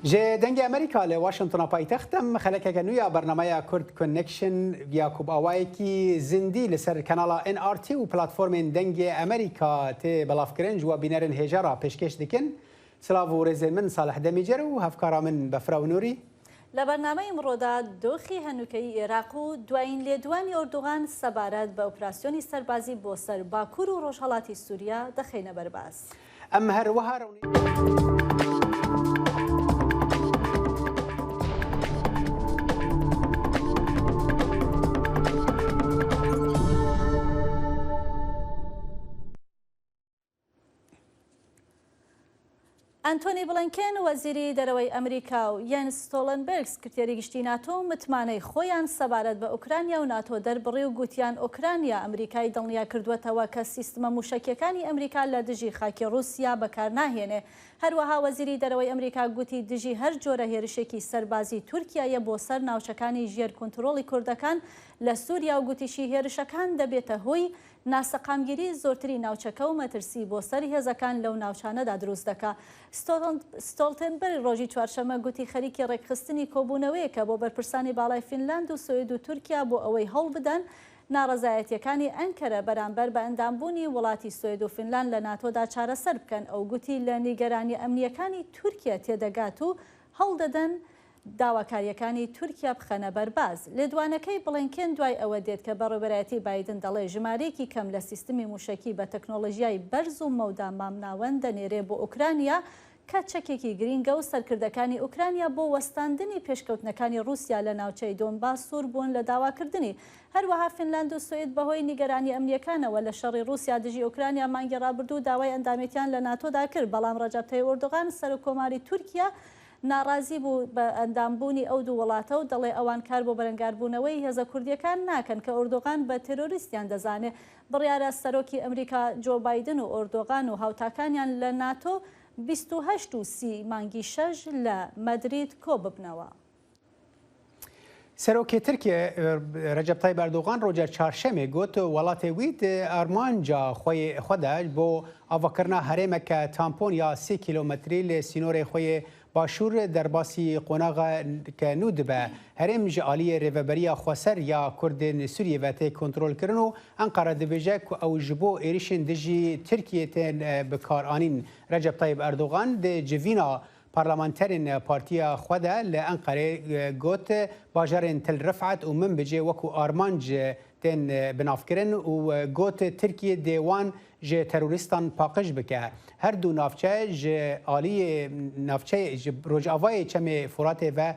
جه دنگ امریکا ل واشنطن پایتختم خلک گنویا برنامه کرد کنکشن یاکوب اوایکی زندی لسر کانال NRT و پلتفرم دنگ امریکا تی بلافکرنج و بینرن هجارا پیشکش دکن سلاو و رزل من صالح دمیجر و هفکارا من بفراو نوری لبرنامه امرودا دۆخی هەنووکەی عێراق و دوایین لێدوانی ئۆردوغان سەبارەت بە ئۆپراسیۆنی سەربازی بۆ سەر باکوور و ڕۆژهەڵاتی سووریا دەخەینە بەرباز. ئەم هەروەها ئەنتۆنی بڵنکێن وەزیری دەرەوەی ئەمریکا و یەنس ستۆڵنبەرگ سکرتێری گشتی ناتۆ متمانەی خۆیان سەبارەت بە ئوکرانیا و ناتۆ دەربڕی و گوتیان ئۆکرانیا ئەمریکای دڵنیا کردووەتەوە کە سیستمە موشکیەکانی ئەمریکا لە دژی خاکی رووسیا بەکار ناهێنێ. هەروەها وەزیری دەرەوەی ئەمریکا گوتی دژی هەر جۆرە هێرشێکی سەربازی تورکیایە بۆ سەر ناوچەکانی ژێر کۆنتڕۆڵی کوردەکان لە سووریا و گوتیشی هێرشەکان دەبێتە هۆی ناسەقامگیری زۆرتری ناوچەکە و مەترسی بۆ سەری هێزەکان لەو ناوچانەدا دروست دەکا. ستۆڵتنبەرگ ڕۆژی چوارشەمە گوتی خەریکی ڕێکخستنی کۆبوونەوەیەکە بۆ بەرپرسانی باڵای فینلاند و سوێد و تورکیا بۆ ئەوەی هەوڵ بدەن ناڕەزایەتیەکانی ئەنکەرە بەرامبەر بە ئەندامبوونی وڵاتی سوێد و فینلاند لە ناتۆدا چارەسەر بکەن. ئەو گوتی لە نیگەرانی ئەمنیەکانی تورکیا تێدەگات و هەوڵ دەدەن داواکاریەکانی تورکیا بخەنە بەرباز. لێدوانەکەی بڵنکێن دوای ئەوە دێت کە بەڕێوەبەرایەتی بایدن دەڵێ ژمارەیەکی کەم لە سیستمی موشکی بە تەکنۆلۆژیای بەرز و مەودا مامناوەند دەنێرێ بۆ ئوکرانیا کە چەکێکی گرینگە و سەرکردەکانی ئوکرانیا بۆ وەستاندنی پێشکەوتنەکانی رووسیا لە ناوچەی دۆنباس سوور بوون لە داواکردنی. هەروەها فینلاند و سوێد بەهۆی نیگەرانی ئەمنیەکانەوە لە شەڕی رووسیا دژی ئوکرانیا مانگی ڕابردوو داوای ئەندامێتیان لە ناتۆدا کرد، بەڵام ڕەجەب تەیب ئەردۆغان سەرۆکۆماری تورکیا ناڕازی بوو بە ئەندامبوونی ئەو دوو وڵاتە و دەڵێ ئەوان کار بۆ بەرەنگاربوونەوەی هێزە کوردیەکان ناکەن کە ئۆردۆغان بە تێرۆریستیان دەزانێت. بڕیارە سەرۆکی ئەمریکا جۆ بایدن و ئۆردۆغان و هاوتاکانیان لە ناتۆ 28 و 30 مانگی 6 لە مەدرید کۆ ببنەوە. سەرۆکی ترکیە ڕەجەب تایب ئەردۆغان ڕۆژە چارشەمێ گوت وڵاتی ویت ئارمانجا خۆدا بۆ ئاواکردنا هەرێمێکە تامپۆن یا 30 کیلۆمەتری لە سینۆرێ خۆی باشوور دەرباسی قۆناغا کە نو دبە هەرێم ji aliyê rêveberiya xweser ya Kurdên Sûriyê ve tê kontrolkirin û Enqara dibêje ku ew ji bo êrişên dijî Tirkiyê tên bikaranîn. Recep Tayyip Erdogan di civîna parlamenterên partiya xwe de li Enqerê got bajarên Til Rifet û min bicê wekû armanc tên binavkirin û got Tirkiye dê wan ji terorîstan paqij bike. Her du navçe ji aliyê navçeyê ji rojavayê çemê Furatê ve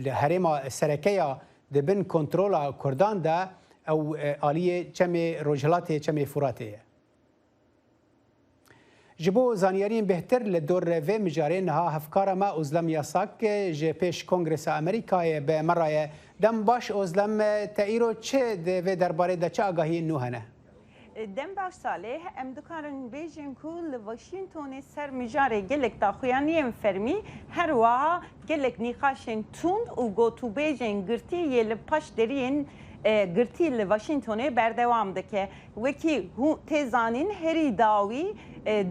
li herêma serekeya dibin kontrola Kurdan de ew aliyê çemê rojhilatê çemê Furatê ye. Ji bo zaniyariyên bêhtir li dor vê mijarê niha hevkara me Özlem Yasak ji pêş Kongresa Amerîkayê bi Merayê dem baş Özlem te îro çi di vê derbarê de çi agahiyên nû hene? Dem baş salê em dikarin bêjin ku li Washingtonê ser mijarê gelek daxuyaniyên fermî her wiha gelek nîqaşên tund û gotûbêjên girtî yê li paş deriyên girtî li Washingtonê berdewam dike. Wekî tê zanîn herî dawî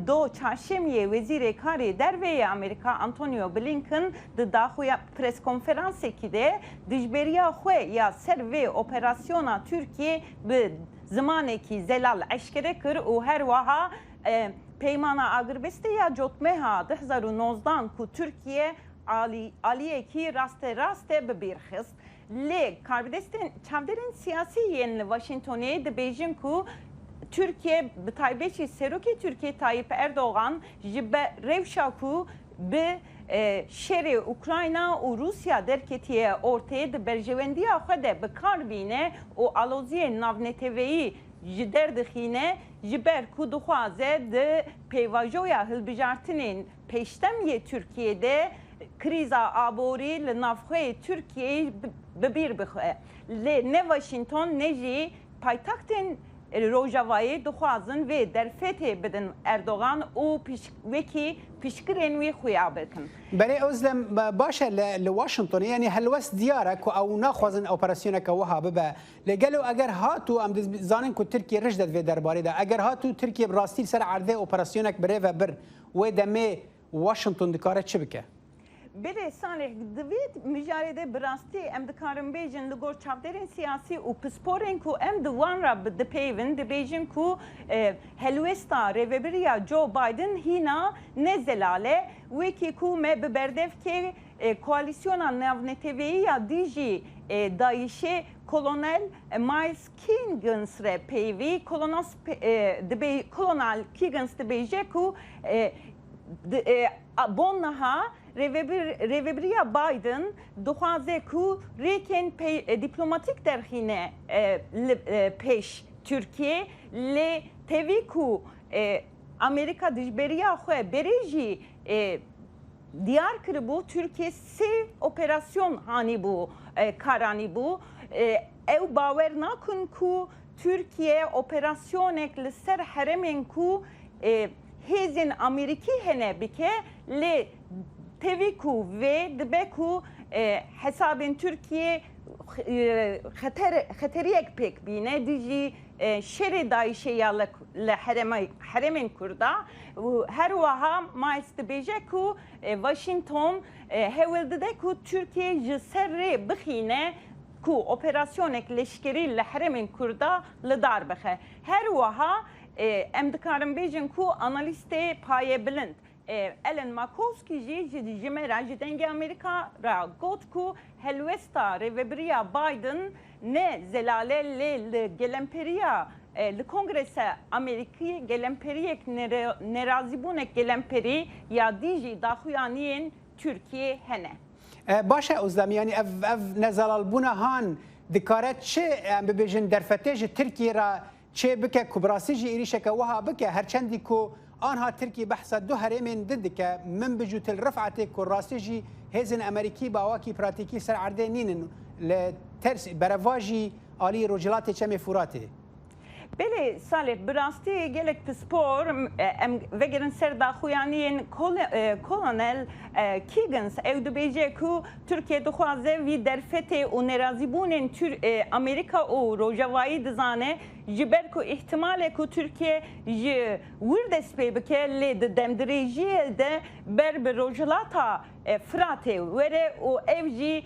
do çarşemiyê Wezîrê Karê Derveyê Amerîka Antonio Blinken di daxuya preskonferansekî de dijberiya xwe ya ser vê operasyona Tirkiye bi zimanekî zelal eşkere kir û her wiha peymana agirbistiya cotmeha 2019 ku Tirkiye aliyekî raste bibêrxist. Lê karbidestên çavderên siyasî yên li Washingtonê dibêjin ku Türkiye bi taybetî serokê Tirkiye Tayyip Erdogan ji rewşa ku bi şerê Ukrayna û Rusya derketiye ortaya di berjewendiya xwe de bikar bîne û aloziyên navneteveyî ji derdixîne ji ber ku dixwaze di pêvajoya hilbijartinên pêştemiyê Tirkiyeyê krîza aborî li navxeyê Tirkiyeyê bibîr bixe. Lê ne Washington ne jî paytaxtên Rojavayê dixwazin vê derfetê bidin Erdogan û wekî pişkirên wê xuya bikin. Berê Özlem baş e li Washingtonê yanî helwest diyar e ku ew naxwazin operasyoneke wiha bibe. Lê gelo eger hatu em dizanin ku Tirkiye rij det vê derbarê de eger hatu Tirkiye bi rastî ser erdê operasyonek birêve bir wê demê Washington dikare çi bike? Bere Salih divit müjarede birasti em dikarin bejin li gor çavderin siyasi u pisporen ku em diwan ra bi dipeyvin dibêjin ku helwesta rêveberiya Joe Biden hîna ne zelale wekî ku me bi berdevkê koalisyona navneteviyî ya dijî Daişê Kolonel Miles Kiggins re peyvî Kolonel Kiggins dibêje ku bonnaha Rêveberiya Biden dixwaze ku rêkên dîplomatik derxîne pêş Tirkiye lê tevî ku Amerîka dijberiya xwe berê jî diyar kiribû Tirkiye sê operasyon hanîbû karanîbû ew bawer nakin ku Tirkiye operasyonek li ser heremên ku hêzên Amerîkî hene bike lê tevî ku vê dibe ku hesabên Tirkiye xeteriyek pêk bîne dijî şerê Daişê ya li heremên Kurda her wiha Miles dibêje ku Washington hewil dide ku Tirkiye ji ser rê bixîne ku operasyonek leşkerî li heremên Kurda li dar bixe. Her wiha em dikarin bêjin ku analîstê payê-bilind Ellen Makovsky jî ji me re ji dengê Amerîka ra got ku helwesta rêveberiya Biden ne zelale lê li gelemperiya li Kongresa Amerîkî gelemperiyek nerazîbûnek gelemperî ya dijî daxuyaniyên Tirkiye hene. Başa Özlem yani ev nezalalbûna han dikare çi em bibêjin derfetê ji Tirkiye ra çê bike ku birastî jî êrişeke wiha bike herçendî ku anha Tirkiye behsa du herêmên din dike min bijûtil rifetê ku rastî jî hêzên Amerîkî bawakî pratikî ser erdê nînin li bereva jî aliyê Rojhilatê Çemê Furatê. Belê Salih birastî gelek pispor em vegerin ser daxuyaniyên Kolonel Kiggins ew dibêje ku Tirkiye dixwaze vî derfetê û nerazîbûnên Amerîka û Rojavayî dizane ji ber ku ihtimalê ku Tirkiye ji wir dest pê bike lê di demdirêjiyê de ber bi Rojhilata Firatê were û ev jî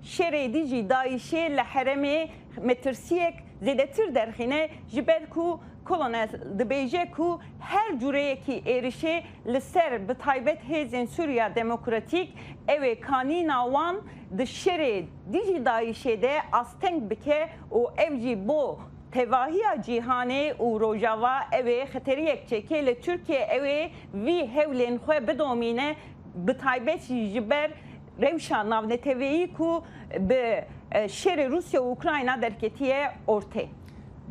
şerê dijî Daişê li heremê metirsiyek zêdetir derxîne ji ber ku Kolonel dibêje ku her cûreyekî êrişê li ser bi taybet hêzên Sûriya Demokratîk ew ê kanîna wan di şerê dijî Daişê de asteng bike û ev jî bo tevahiya cîhanê û rojava ew ê xeteriyek çêke li Tirkiye ew ê vî hewlên xwe bidomîne bi taybet ji ber rewşa navneteviyî ku bi şerê Rusya û Ukrayna derketiye ortê.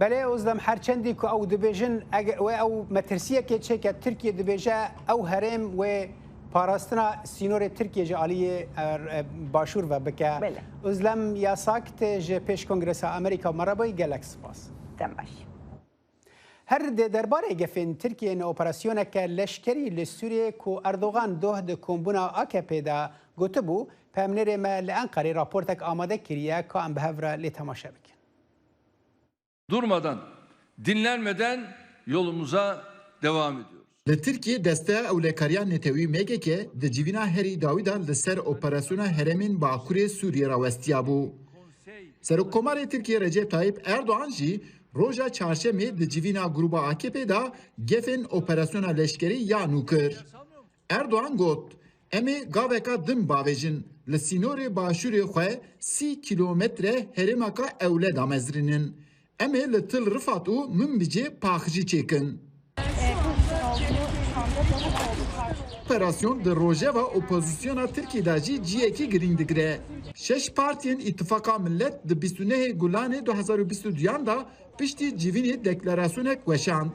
Belê Özlem herçendî ku ew dibêjin we ew metirsiyekê çêke Tirkiye dibêje ew herêm wê parastina sînorê Tirkiye ji aliyê başûr ve bike. Özlem yasak tê ji pêş Kongresa Amerîka merhaba gelek spas. Baş. Her dê derbarê gefên Tirkiyeyên operasyoneke leşkerî li Sûriyê ku Erdogan doh di kombûna AKP de gotibû pemnêrê me li Enqerê raportek amade kiriye ka em bi hev re lê temaşe bikin. Durmadan, dinlenmeden yolumuza devam ediyoruz. Li Tirkiye desteya ewlekariya Netewî MGK di civîna herî Dawîda li ser operasyona heremên Bakurê Sûriye ra westiya bû. Serokkomarê Tirkiye Recep Tayyip Erdoğan jî roja çarşemê di civîna gruba AKP da gefên operasyona leşkerî ya nû kir. Erdoğan got, em ê gaveka din bavêjin li sînorê başûrê xwe 30 kilometre herêmeka ewle damezrînin. Em ê li Til Rifat û Minbicê paxijî çêkin. Operasyon di rojeva opozisyona Tirkiyeyê jî ciyekî girîng digire. 6 partiyên İttifaka Millet di 29 Gulanê 2022 da piştî civînê deklarasyonek weşand.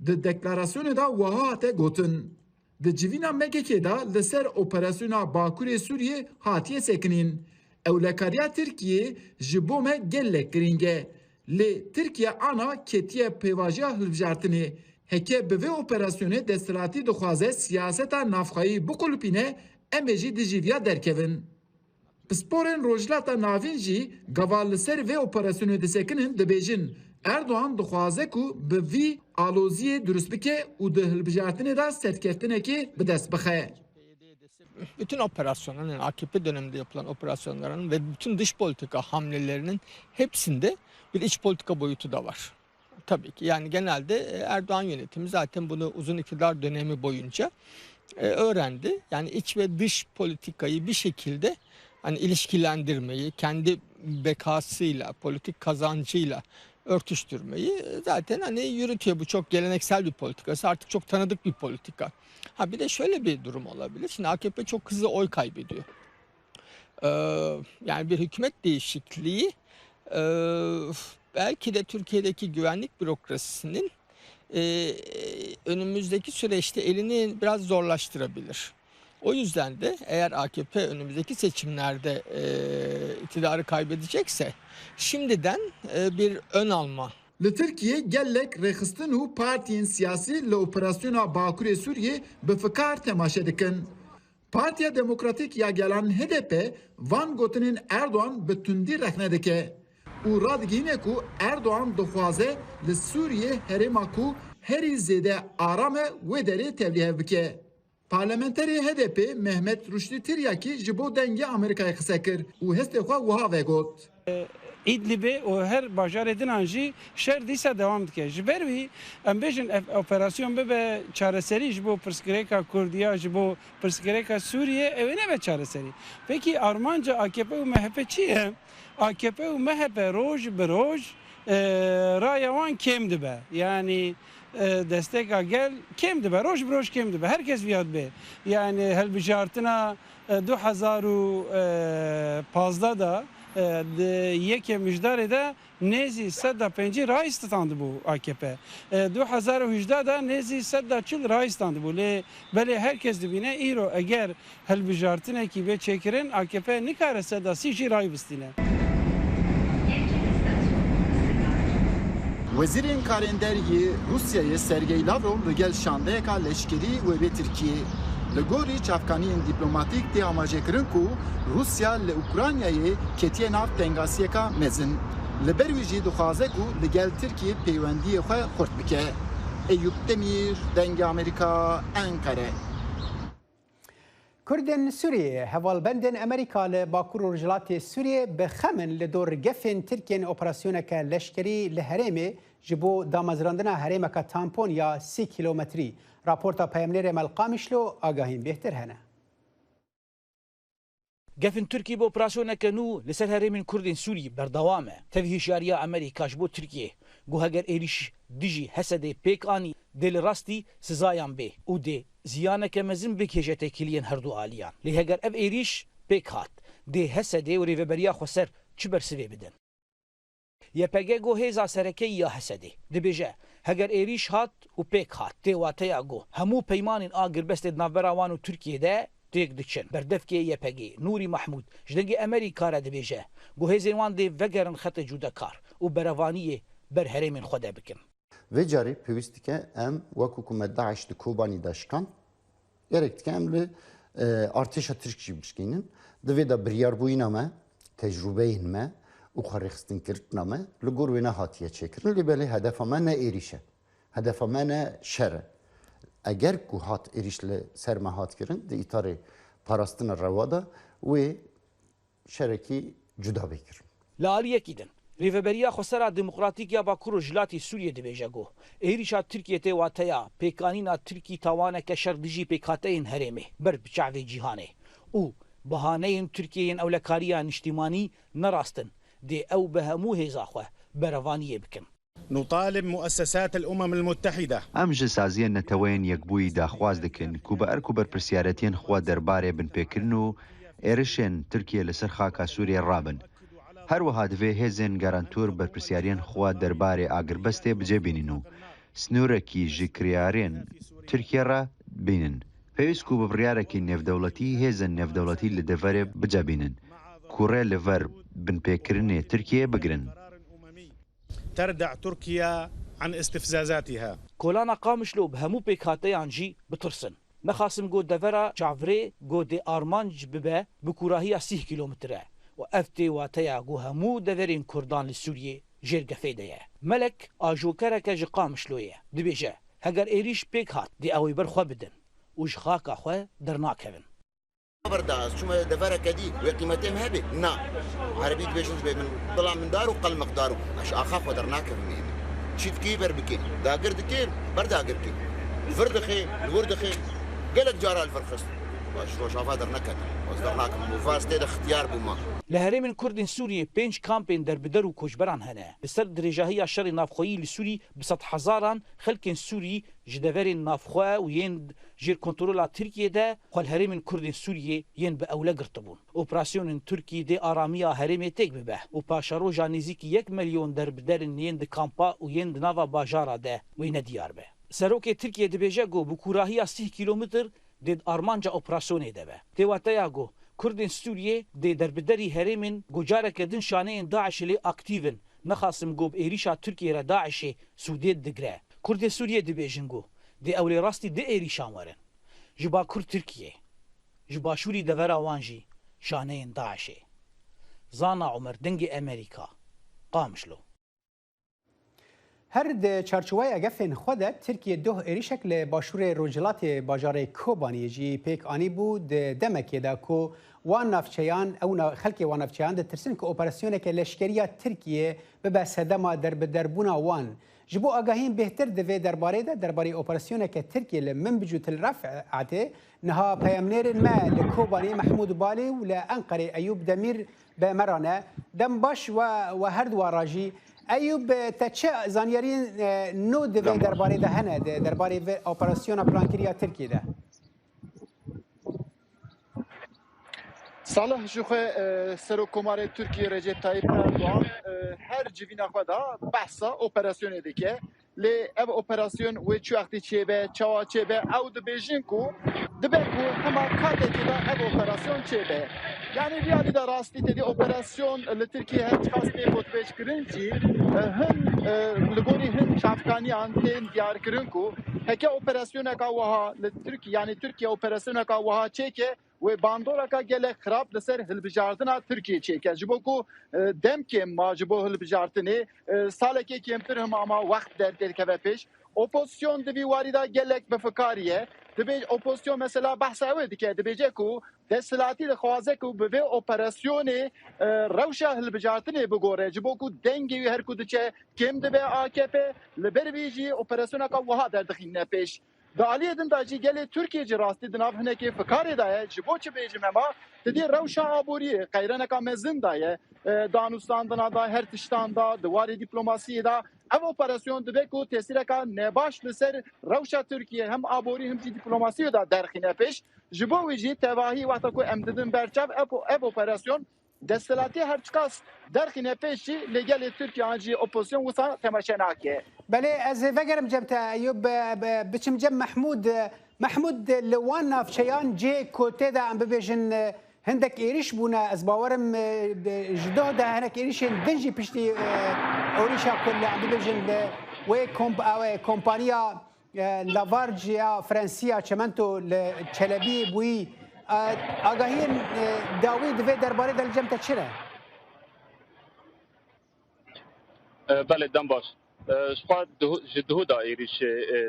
Di deklarasyonê da wiha hate gotin. Di civîna MGK da li ser operasyona Bakurê Sûriyê hatiye sekinîn. Ewlekariya Tirkiye ji bo me gelek girîng e. Lê Tirkiye ana ketiye pêvajiya hilbijartinê. Heke bi vê operasyonê desthilatî dixwaze siyaseta navxweyî biqulpîne em ê jî di jîviya derkevin. Pisporên Rojhilata Navîn jî gava li ser vê operasyonê disekinin dibêjin Erdoğan dixwaze ku bi vî aloziyê durust bike û di hilbijartinê de serkeftinekê bi dest bixe. bütün operasyonların, yani AKP döneminde yapılan operasyonların ve bütün dış politika hamlelerinin hepsinde bir iç politika boyutu da var. Tabii ki yani genelde Erdoğan yönetimi zaten bunu uzun iktidar dönemi boyunca öğrendi. Yani iç ve dış politikayı bir şekilde hani ilişkilendirmeyi, kendi bekasıyla, politik kazancıyla örtüştürmeyi zaten hani yürütüyor. Bu çok geleneksel bir politikası, artık çok tanıdık bir politika. Ha bir de şöyle bir durum olabilir. Şimdi AKP çok hızlı oy kaybediyor. Yani bir hükümet değişikliği belki de Türkiye'deki güvenlik bürokrasisinin önümüzdeki süreçte elini biraz zorlaştırabilir. O yüzden de eğer AKP önümüzdeki seçimlerde iktidarı kaybedecekse şimdiden bir ön alma. Li Tirkiye gelek rexistin û partiyên siyasî li operasyona Bakurê Sûriyê bi fikar temaşe dikin. Partiya Demokratîk ya Gelan HDP van gotinên Erdoğan bi tundî rexne dike û radigihîne ku Erdoğan dixwaze li Sûriyê herêma ku herî zêde aram e wê derê tevlîhev bike. Parlamenterê HDP Mehmet Ruşdî Tiryakî ji bo dengê Amerîkayê qise kir û hestê xwe wiha vegot. İdlib'e o her bajarê dinan jî şer dîsa devam dike. Ji ber wî em bêjin operasyon bibe çareserî ji bo pirsgirêka Kurdiya, ji bo pirsgirêka Sûriye ew ê nebe çareserî. Pekî armanca AKP û MHP çi ye? AKP û MHP roj bi roj raya wan kêm dibe. Yani desteka gel kêm dibe, roj bi roj kêm dibe. Herkes viyad be. Yani helbijartina 2015 da یک مجدار ده نزی 105 رای استاند بو AKP. 2018 da nezi 140 rای استاند بو. بله herkes dibine ایرو اگر هلبجارتنه کی به چکرین AKP nikare 130 rای bistine. Wezîrên Karênderiyê Rusyayê Sergey Lavrov li gel şandeyeka leşkerî û wê Tirkiyê li gorî çavkaniyên dîplomatîk tê amajêkirin ku Rusya li Ukraynayê ketiye nav tengasiyeka mezin. Li ber wî jî dixwaze ku li gel Tirkiye peywendiyê xwe xurt bike. Eyüp Demir, Dengê Amerîka, Ankara. Kurdên Sûriyê hevalbendên Amerîka li Bakur û Rojhilatê Sûriyê bi xemin li dorgefên Tirkiyeyên operasyoneke leşkerî li herêmê ji bo damezrandina herêmeka tampon ya 3 kilometrî. Raporta peyamnêrê Melqamişlo agahîn bêhtir hene. Gefin Tirkiye bi operasyoneke nû li ser herêmên Kurdên Sûriyê berdewam e. Tevî hişyariya Amerîka ji bo Tirkiye got heger êrîş dijî Hesedê pêk anî dê li rastî sizayan bê û dê ziyaneke mezin bikêje têkiliyên herdu aliyan. Lê heger ev êrîş pêk hat dê Hesedê û rêveberiya xwe ser çi bersivê bidin. YPG got hêza serekeyî ya Hesedê dibêje heger êrîş hat û pêk hat tê wateya got hemû peymanên agirbestê navbera wan û Tirkiyeyê têk diçin. Berdevkê YPG Nûrî Mahmûd ji dengê Amerîka re dibêje got hêzên wan dê vegerin xetê cûdekar û berevaniyê ber herêmên xwe de bikin. Vê carê pêwîst dike em wekû ku me Daeş di Kobanî de şikan gerek dike em li artêşa Tirk jî bişkînin. Divê de biryarbûyîna me, tecrübeyên me û xwarêxistinkirdina me li gor wê nehatiye çêkirin. Lê belê hedefa me ne êrîş e. Hedefa me ne şer e. Eger ku hat êrîş li ser me hat kirin di îtarê parastina rewa da wê şerekî cuda bêkirin. Li aliyekî din. Rêveberiya Xwesera Demokratîk ya Bakur û Rojhilatê Sûriyê dibêje got êrîşa Tirkiye tê wateya pêkanîna Tirkî tawaneke şer dijî pêkhateyên herêmê ber biçavê cîhanê û bihaneyên Tirkiyeyên ewlekariya niştîmanî nerastin dê ew bi hemû hêza xwe berevaniyê bikin. نطالب مؤسسات الأمم المتحدة ام ji saziyên netewên yekbûyî daxwaz dikin ku bi erk û berpirsiyaretiên xwe derbarê binpêkirin û êrişên Tirkiye li ser xaka Sûriyê rabin. Her wiha divê hêzên garantûr berpirsiyariyên xwe derbarê agirbestê bicêbînin û snûrekî ji kiryarên Tirkiye re bînin. Pêwîst ku bi biryarekî nêvdewletî hêzên nêvdewletî li deverê bicebînin ku rê li ver binpêkirinê Tirkiye bigirin. تردع تركيا عن استفزازاتها. Kolana Qamişlo bi hemû pêkhateyan jî bitirsin. Nexasim got devera çavrê got dê armanc bibe bi kurahiya 3 kilometre û ev tê wateya got hemû deverên Kurdan li Sûriyê jêrgefê de ye. Melek ajokereke ji Qamişloyê dibêje heger êrîş pêk hat dê ew ê ber xwe bidin û ji xaka xwe dernakevin. برداس شو دفرك دي وقيمتهم هبه نا عربي بيجنز من طلع من داره وقل مقداره اش اخاف ودرناك من شيت كيبر بكين داقر دكين برداقر كين الفرد خيل الورد خيل قالك جارة الفرخص واش شافا درناك وصدرناك مفاز اختيار بما لهرم كردن سوريا 5 كامبين دربدر و کوچبران هنه لسر درجاهی شر نافخویی لسوری بسط هزاران خلق سوری جدور نافخوا و ین جیر کنترل ترکیه ده خل هرم کردن سوریه ین به اوله گرتبون اپراسیون ترکیه ده آرامیا هرم تک ببه و پاشارو جانیزیک 1 میلیون دربدر ین د کامپا و ین د ناوا باجارا ده و ین دیار به سروک ترکیه ده بهجه گو بکوراهی 30 کیلومتر دید آرمانجا اپراسیون ده به تواتیا گو کردن سوریه دی دربدری هرمن گوجاره کدن شانه داعش لی اکتیون نخاسم گوب ایریشا ترکیه را داعش سودید دگره کرد سوریه دی بیجنگو دی اولی راستی دی ایریشان ورن جبا کرد ترکیه جبا شوری دورا وانجی شانه داعش زانا عمر دنگ امریکا قامشلو هر د چارچوبای اگفن خود ترکیه دو ایریشک ل باشور روجلات باجار کوبانی جی پیک آنی بود دمکی دا کو وان نافچیان او خلک وان نافچیان د ترسن کو اپراسیون که لشکریه ترکیه به صدما دربونا وان جبو آگاهین بهتر دوی درباره اپراسیون که ترکیه لمن بجوت الرفع عته نها پیامنیر ما لکوبانی محمود بالی و لانقره ایوب دمیر به مرانه دم باش و هر دو راجی ایوب تچه زانیارین نو دوی درباره ده هنه درباره اپراسیون پلانکریا ترکیه ده صالح جوخه سروکومار ترکیه رجب طایب اردوغان هر جوینا خدا بحثا اپراسیون دیگه لی او اپراسیون و چو وقتی چیبه چوا چیبه او د بیژن کو دبه کو هما کاته که او اپراسیون چیبه یعنی بیادی دا راستی تدی اپراسیون لترکیه هر خاسته بوتبش کرنجی هم لگونی هم شافکانیان تین دیار کرن کو هکه اپراسیون که وها لترکیه یعنی ترکیه اپراسیون که وها چیکه و باندورا کا گله خراب لسر هلبجاردنا ترکیه چیکه جبو کو دم که ما جبو هلبجاردنی سال که کمتر هم اما وقت در که پیش اپوزیسیون دوی واریدا گلک بفکاریه دبی اپوزیسیون مثلا بحث اوه که دبیجه کو دستلاتی لخوازه کو به اپراسیون روشا هلبجاردنی بگوره جبو کو دنگی هر کو دچه کم دبی AKP لبرویجی اپراسیون کا وها در دخینه پیش دالی دن داجی گله ترکیه جی راستی دناب هنه که فکاری دایه جبو چه بیجی مما تدی روشا آبوری قیرنه که مزن دایه دانوستان دنا دا هر تشتان دا دواری دیپلوماسی دا او اپراسیون دبه کو تاثیر که نباش لسر روشا ترکیه هم آبوری هم جی دیپلوماسی دا درخینه پیش جبو ویجی تواهی وقتا کو امددن برچاب او اپراسیون دستلاتی هر چکاس درخینه پیشی لگل ترکیه آنجی اپوزیسیون وسا تماشناکه بله از وگرم جبت ایوب بچم جم محمود لوان نافچیان جی کوته دا ام ببیجن هندک ایریش بونا از باورم جدو دا هنک ایریش دنجی پشتی اوریشا کل ام ببیجن و کمپانیا لاوارجیا فرانسیا چمنتو چلبی بوی آگاهین داوی دوی درباره دل جمت چره؟ بله دم باش شخواد جدهو دا ایریش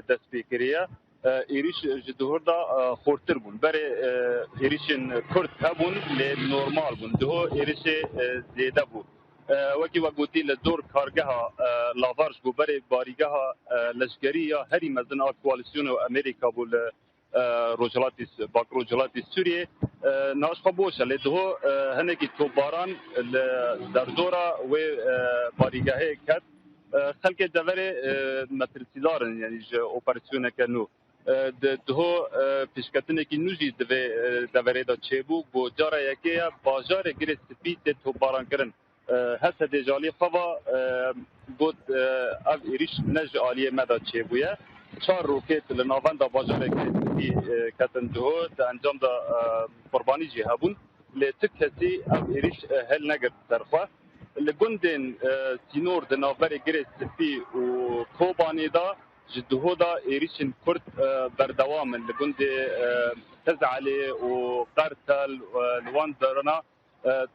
دست بیکریه ایریش جدهور دا خورتر بون بره ایریشن کرد هبون لی نورمال بون دهو ایریش زیده بون وکی وقتی لدور کارگه لاوارج بو بره باریگه لشگری یا هری مزن کوالیسیون و امریکا بو روجلاتی سوریه ناش خبوشه لی دهو هنگی توباران در دورا و باریگه کد خلق دوره مترسیدارن یعنی اپراسیون کنو دهو پیشکتنه کی نوجی دوره دا چیبو بو جاره یکی باجار گیر سپید تو باران کرن هسته دیجالی خوا بود او ایریش نج آلیه مدا چیبویه 4 روکت لناوان دا باجار گیر سپید کتن دهو دا انجام دا قربانی جی هبون لتک کسی او ایریش هل نگرد درخوا لگندن سینور د ناوبر گریس سپی و کوبانی دا جدهو دا ایریشن کرد بردوام لگند تزعلی و قرتل و لوان درنا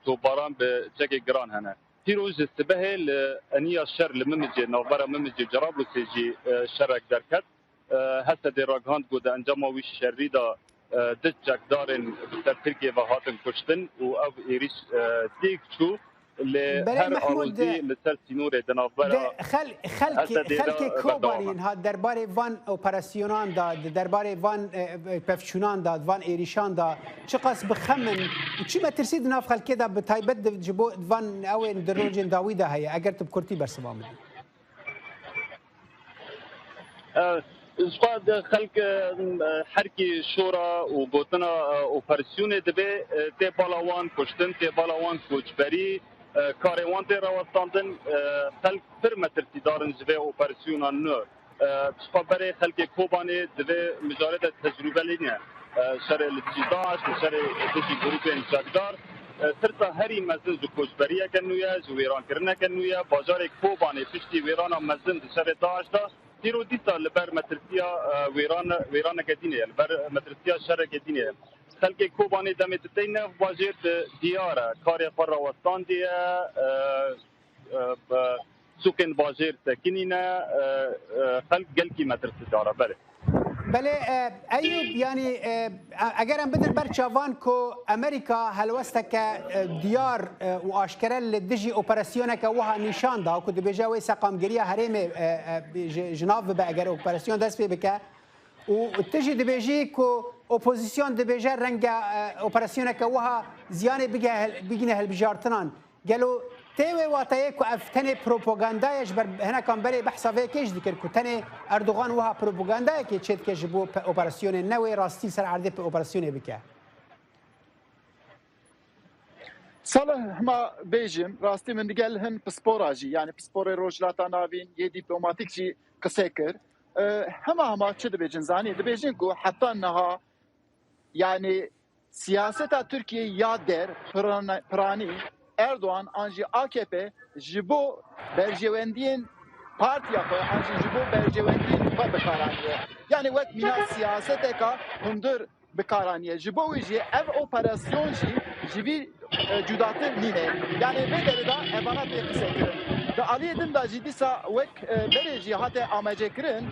توباران به چک گران هنه پیروز استبه لانیا شر لممجی ناوبر ممجی جرابلو سیجی شرک درکت هسته دی راگهاند گوده انجام ویش شری دا دج جکدارن بسر ترکیه و هاتن کشتن و او ایریش تیک چو هر آروزی لسر سینور دنافبرا خلک کوبانین ها درباره وان اپراسیونان دا درباره وان پفچونان دا وان ایریشان دا چقاس بخمن چی ما ترسید ناف خلکی دا بتایبت جبو وان او دروجن داوی دا هيا اگر تب کرتی برسمام زخواد خلق حركي شورى وقوتنا اوبراسيون دبي تي بالاوان كشتن تي بالاوان كوچبري كاريوان تي راوستاندن خلق فرمتر تدارن زبي اوبراسيون نو بسخوابري خلق كوباني دبي مجارد تجربة لنا شر الاتجاج شر تجي جروبين جاكدار سرتا هري مزن زو كوچبريا كنويا زويران كرنا كنويا بازار كوباني پشتي ويرانا مزن شر داعش دا تیرو دیتا لبر مترسیا ویران کدینه لبر مترسیا شر کدینه خلق کوبانی دمت تین واجد دیاره کاری پر راوستان دیه سوکن واجد تکنینه خلق گلکی مترسی داره بله ایوب یعنی اگر هم بدر برچاوان کو امریکا هلوسته که دیار و آشکره لدجی اپراسیونه که وها نشان دا که دبیجه وی سقامگیری حریم جناف به اگر اپراسیون دست پی بکه و تجی دبیجی که اپوزیسیون دبیجه رنگ اپراسیونه که وها زیانه بگینه هلبجارتنان گلو تیوی واتایی که افتنی پروپاگاندایش بر هنا کام بری بحثا وی کش دکر که تنی اردوغان وها پروپاگاندای که چید کش بو اپراسیون نوی راستی سر عرضه په اپراسیون بکه صالح ما بیجم راستی من دیگل هن پسپوراجی یعنی پسپور روجلاتا ناوین یه دیپلوماتیک جی قصه کر هما چه دبیجن زانی دبیجن که حتی انها yani siyaseta Türkiye ya der prani Erdoğan anji AKP jibo berjevendiğin partiya koy anji jibo berjevendiğin ve bekaraniye yani vek mina siyasete ka hundur bekaraniye jibo uji ev operasyon jivi cudatı nine yani ve derida evanat eksekirin da Ali edin da cidisa vek bereci hatta amecekirin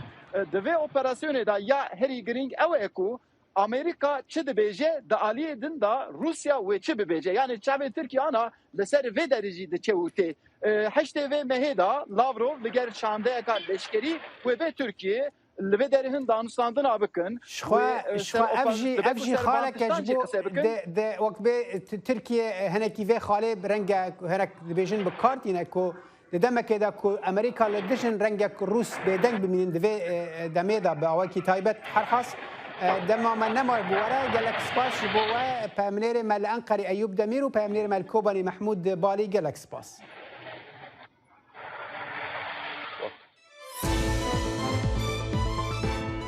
de operasyonu da ya heri gring ev eko Amerika çi dibêje di aliyê din da Rusya wê çi bibêje yani çavê Tirkiye ana li ser vê derecî di çewtê heştê vê mehê da Lavrov li ger şandeyeka leşkerî wê vê Tirkiye li vê derê hin danûstandina bikin ev jî xaleke ji bo de wek bê Tirkiye henekî vê xalê renga hinek dibêjin bi kar tîne ku di demekê de ku Amerîka li dijin rengek Rûs bêdeng bimînin di vê demê de bi awekî taybet herhas دما من نما بوره جلك سباس بوه پامنير مال انقري ايوب دمير وپامنير مال كوباني محمود بالي جلك سباس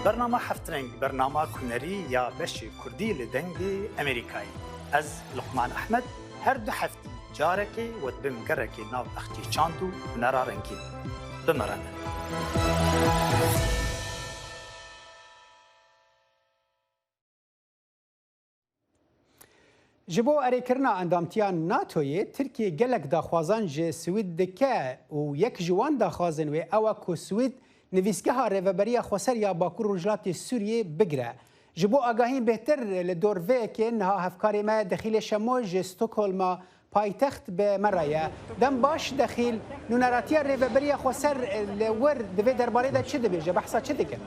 برنامه هفترنگ برنامه كونري يا بشي كردي لدنگي امريكاي از لقمان احمد هر دو هفتي جاركي ودبم قركي ناو اختي چاندو نرارنكي بمرنه جبو اریکرنا اندامتیان ناتوی ترکیه گلک داخوازان جه سوید دکه و یک جوان داخوازن و او کو سوید نویسگه ها ریوبریا خوسر یا باکور رجلات سوریه بگره جبو آگاهی بهتر لدور وی که انها هفکاری ما دخیل شموج ستوکهولم پایتخت به مرایه دم باش دخیل نونراتی ریوبریا خوسر لور دوی درباره دا چه دبیجه بحثا چه دکن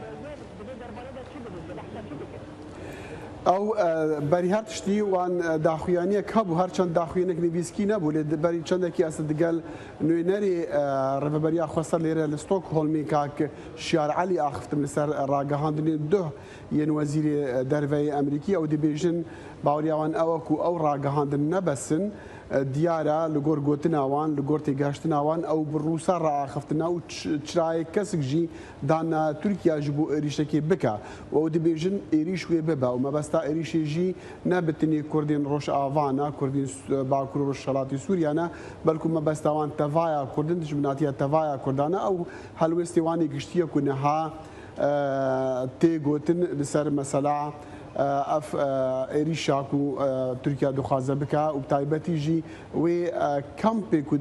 او بری هر تشتی وان داخویانی کبو هر چند داخویانک نویسکی نبود بری چند کی است دگل نوینری رفبری خواستر لیره لستوکهولمی که شیار علی آخفت مثل راگهاندنی دو ین وزیر دروی امریکی او دیبیجن باوریان او کو او راگهاندن نبسن دیاره لگور گوتناوان لگور تیگاشتناوان او بروسا را آخفتنا و چرای کسک جی دان ترکیه جبو ایریشتکی بکا و او دیبیجن ایریش وی ببا و مبستا ایریشی جی نبتنی کردین روش آوانا کردین باکور روش شلاتی سوریانا بلکو مبستاوان توایا کردین تجمناتیا توایا کردانا او هلوستیوانی گشتیه کنها تی گوتن لسر مثلا اف ایریشا کو ترکیه دخوازه بکا و بتایبتی جی و کمپی کو